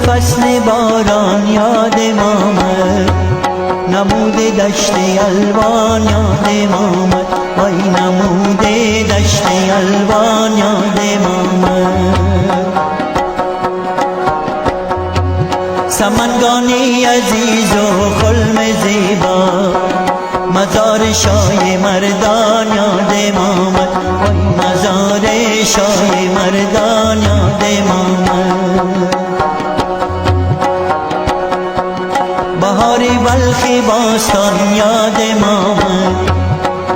فصل باران یادم آمد، نمود دشت الوان یادم آمد، وای نمود دشت الوان یادم آمد. سمنگانی عزیز و خلم زیبا، مزار شاه مردان یادم آمد، وای مزار شاه مردان یادم آمد. بهاری بلخی باستان یادم آمد،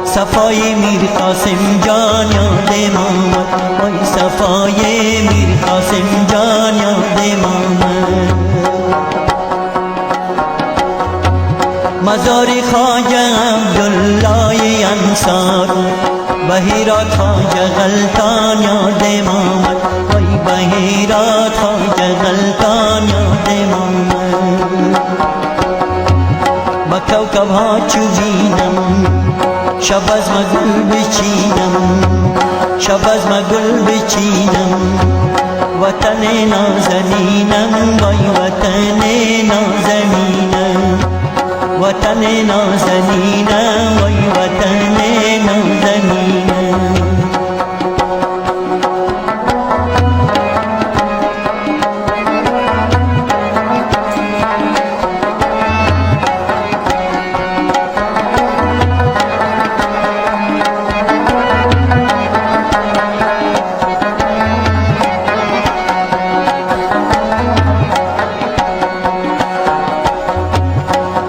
صفای میر قاسم جان یادم آمد، وای صفای میر قاسم جان یادم آمد. مزار خواجه عبدالله انصار، بهیرات خواجه غلطان یادم آمد، وای بهیرات خواجه غلطان یادم آمد. با کوکب ها چو بینم، شب از مگل بچینم، شب از مگل بچینم، وطن نازنینم، وای وطن نازنینم، وطن نازنینم، وای وطن نازنینم.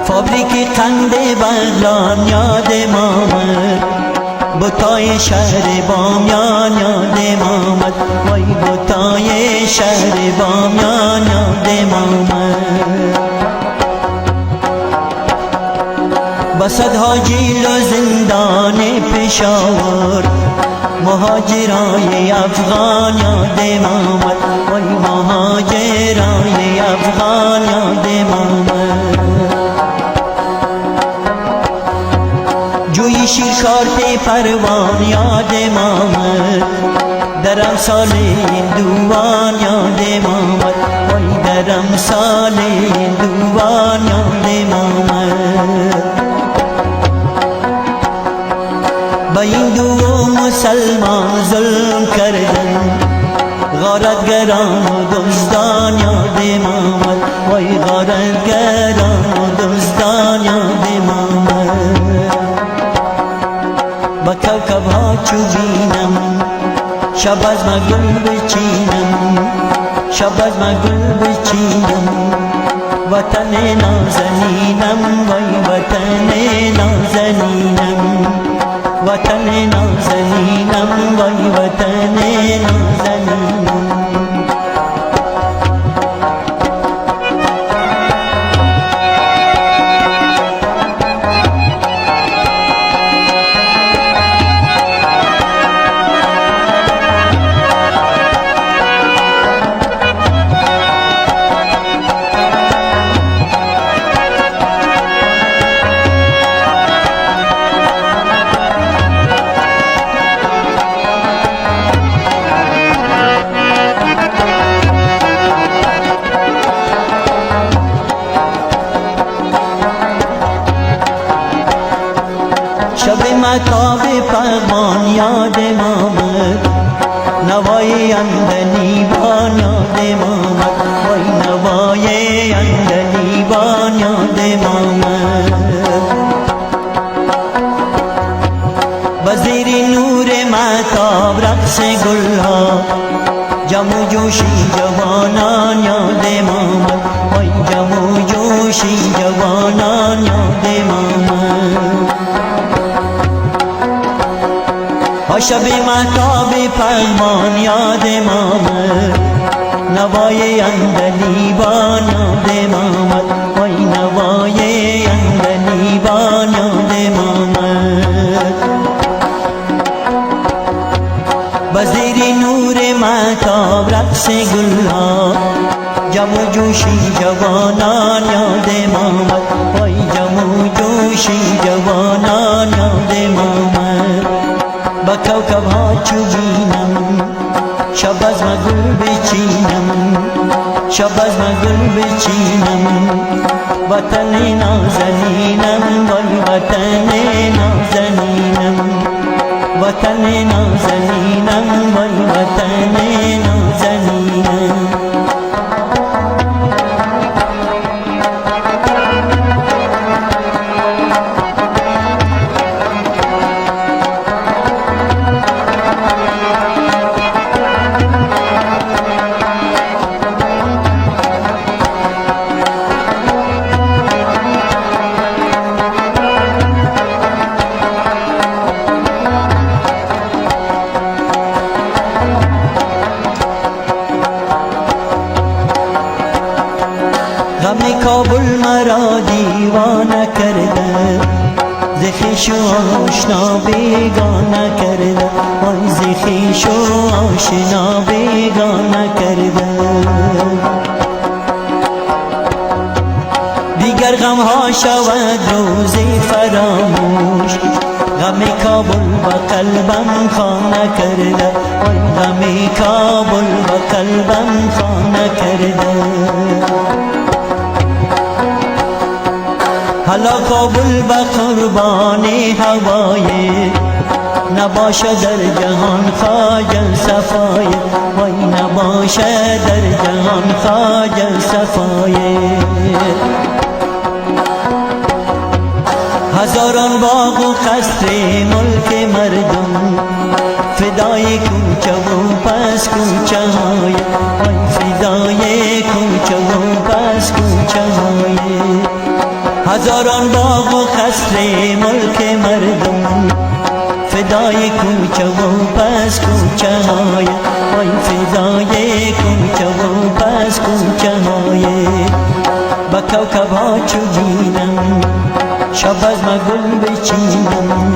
فابریک قند بغلان یادم آمد، بتای شهر بامیان یادم آمد، وای بتای شهر بامیان یادم آمد. بسد حاجیل و زندان پشاور، مهاجرای افغان یادم آمد، وای مهاجرای افغان یادم آمد. جوی شیرخوارد پروان یادم آمد، در امثال دوان یادم آمد، وای در امثال دوان یادم آمد. با هندو مسلمان ظلم کردن، غارتگران و دزدان یادم آمد، وای غارتگران و دزدان یادم آمد. با کوکب ها چو بینم، شب از مگل بچینم، شب از مگل بچینم، وطن نازنینم، وای وطن نازنینم، وطن نازنینم، وای وطن نازنینم. شب مطاب پغمان یادم آمد، نوای اندلیبان یادم آمد، وای نوای اندلیبان یادم آمد. وزیر نور مطاب رقص گلها، جمو جوشی جوانان یاد آمد وای جمو جوشی جوانان یاد آمد شب مهتاب پروان یاد آمد نوای عندلیبان یاد آمد وای نوای عندلیبان یاد آمد بزیر نور مهتاب رقص گلها جمو جوشی جوانان یاد آمد وای جمو جوشی جوانان یاد آمد با کوکب ها چو بینم شب از مگل بچینم شب از مگل بچینم وطن نازنینم وای وطن نازنینم وطن نازنینم وای وطن نازنینم غم کابل مرا دیوانه کرده ز خویش و آشنا بیگانه کرده وای ز خویش و آشنا بیگانه کرده دیگر غم ها شود روزی فراموش غم کابل با قلبم خانه کرده وای غم کابل با قلبم خانه کرده حالا کابل به قربان هوای نباشه در جهان خواجه صفای وای نباشه در جهان خواجه صفای هزاران باغ و قصر ملک مردم فدای کوچه و پس کوچه های وای فدای کوچه و پس کوچه های هزاران باغ و قصر ملک مردم فدای کوچه و پس کوچه های وای فدای کوچه و پس کوچه های با کوکب ها چو بینم شب از مگل بچینم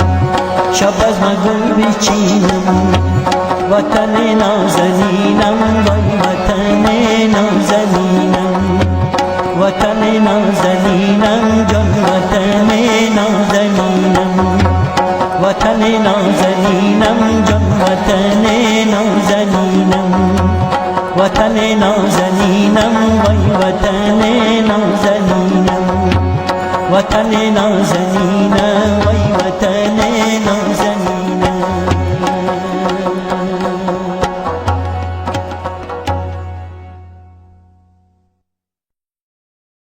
شب از مگل بچینم وطن نازنینم وای وطن نازنینم وطن نازنینم جان وطن نازنینم وطن نازنینم جان وطن نازنینم وطن نازنینم وای وطن نازنینم وطن نازنینم وای وطن